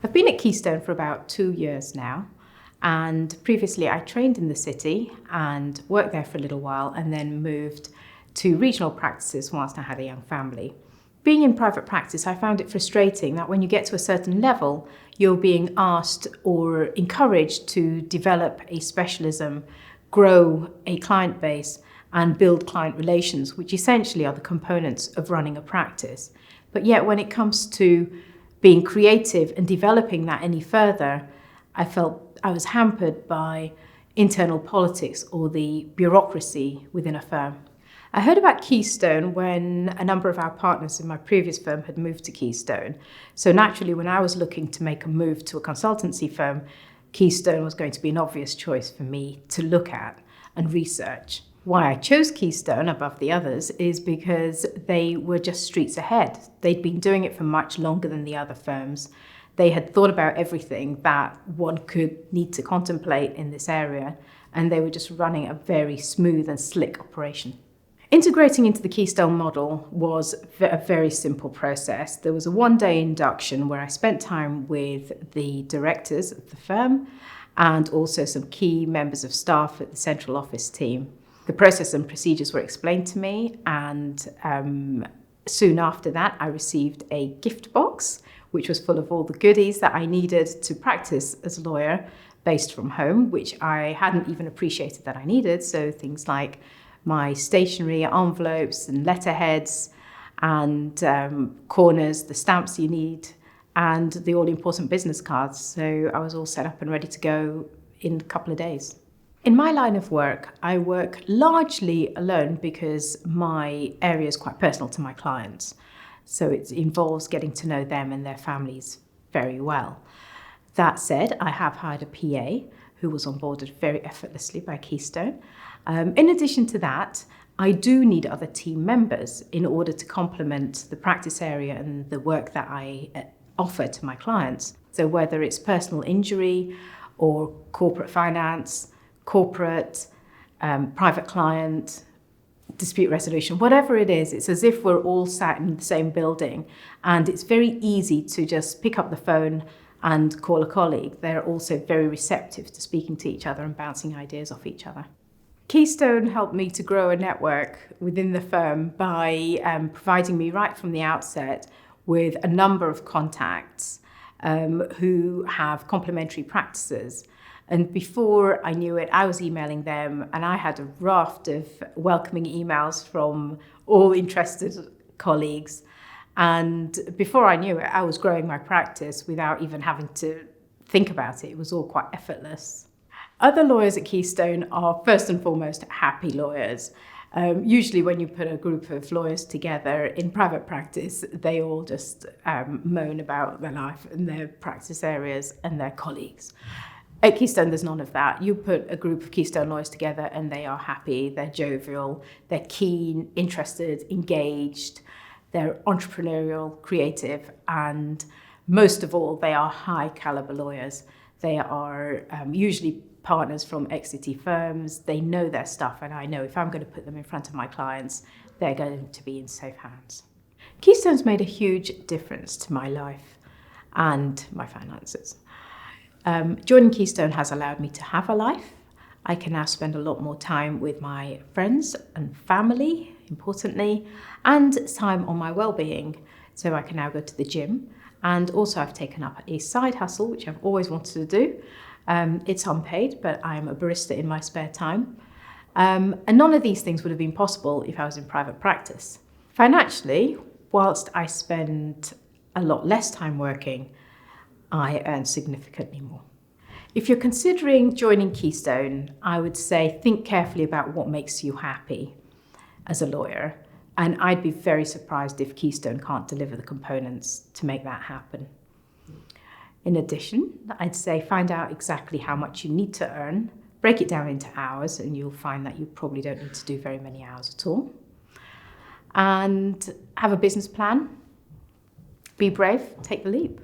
I've been at Keystone for about 2 years now, and previously I trained in the city and worked there for a little while and then moved to regional practices whilst I had a young family. Being in private practice, I found it frustrating that when you get to a certain level, you're being asked or encouraged to develop a specialism, grow a client base, and build client relations, which essentially are the components of running a practice. But yet when it comes to being creative and developing that any further, I felt I was hampered by internal politics or the bureaucracy within a firm. I heard about Keystone when a number of our partners in my previous firm had moved to Keystone. So naturally, when I was looking to make a move to a consultancy firm, Keystone was going to be an obvious choice for me to look at and research. Why I chose Keystone above the others is because they were just streets ahead. They'd been doing it for much longer than the other firms. They had thought about everything that one could need to contemplate in this area, and they were just running a very smooth and slick operation. Integrating into the Keystone model was a very simple process. There was a one-day induction where I spent time with the directors of the firm and also some key members of staff at the central office team. The process and procedures were explained to me, and soon after that I received a gift box which was full of all the goodies that I needed to practice as a lawyer based from home, which I hadn't even appreciated that I needed. So things like my stationery, envelopes and letterheads and corners, the stamps you need, and the all-important business cards. So I was all set up and ready to go in a couple of days. In my line of work, I work largely alone because my area is quite personal to my clients. So it involves getting to know them and their families very well. That said, I have hired a PA who was onboarded very effortlessly by Keystone. In addition to that, I do need other team members in order to complement the practice area and the work that I offer to my clients. So whether it's personal injury or corporate finance, corporate, private client, dispute resolution, whatever it is, it's as if we're all sat in the same building, and it's very easy to just pick up the phone and call a colleague. They're also very receptive to speaking to each other and bouncing ideas off each other. Keystone helped me to grow a network within the firm by providing me right from the outset with a number of contacts who have complementary practices. And before I knew it, I was emailing them, and I had a raft of welcoming emails from all interested colleagues. And before I knew it, I was growing my practice without even having to think about it. It was all quite effortless. Other lawyers at Keystone are first and foremost happy lawyers. Usually when you put a group of lawyers together in private practice, they all just moan about their life and their practice areas and their colleagues. At Keystone, there's none of that. You put a group of Keystone lawyers together and they are happy, they're jovial, they're keen, interested, engaged, they're entrepreneurial, creative, and most of all, they are high caliber lawyers. They are usually partners from ex-city firms. They know their stuff, and I know if I'm going to put them in front of my clients, they're going to be in safe hands. Keystone's made a huge difference to my life and my finances. Joining Keystone has allowed me to have a life. I can now spend a lot more time with my friends and family, importantly, and time on my well-being. So I can now go to the gym. And also I've taken up a side hustle, which I've always wanted to do. It's unpaid, but I'm a barista in my spare time. And none of these things would have been possible if I was in private practice. Financially, whilst I spend a lot less time working, I earn significantly more. If you're considering joining Keystone, I would say think carefully about what makes you happy as a lawyer. And I'd be very surprised if Keystone can't deliver the components to make that happen. In addition, I'd say find out exactly how much you need to earn, break it down into hours, and you'll find that you probably don't need to do very many hours at all. And have a business plan. Be brave, take the leap.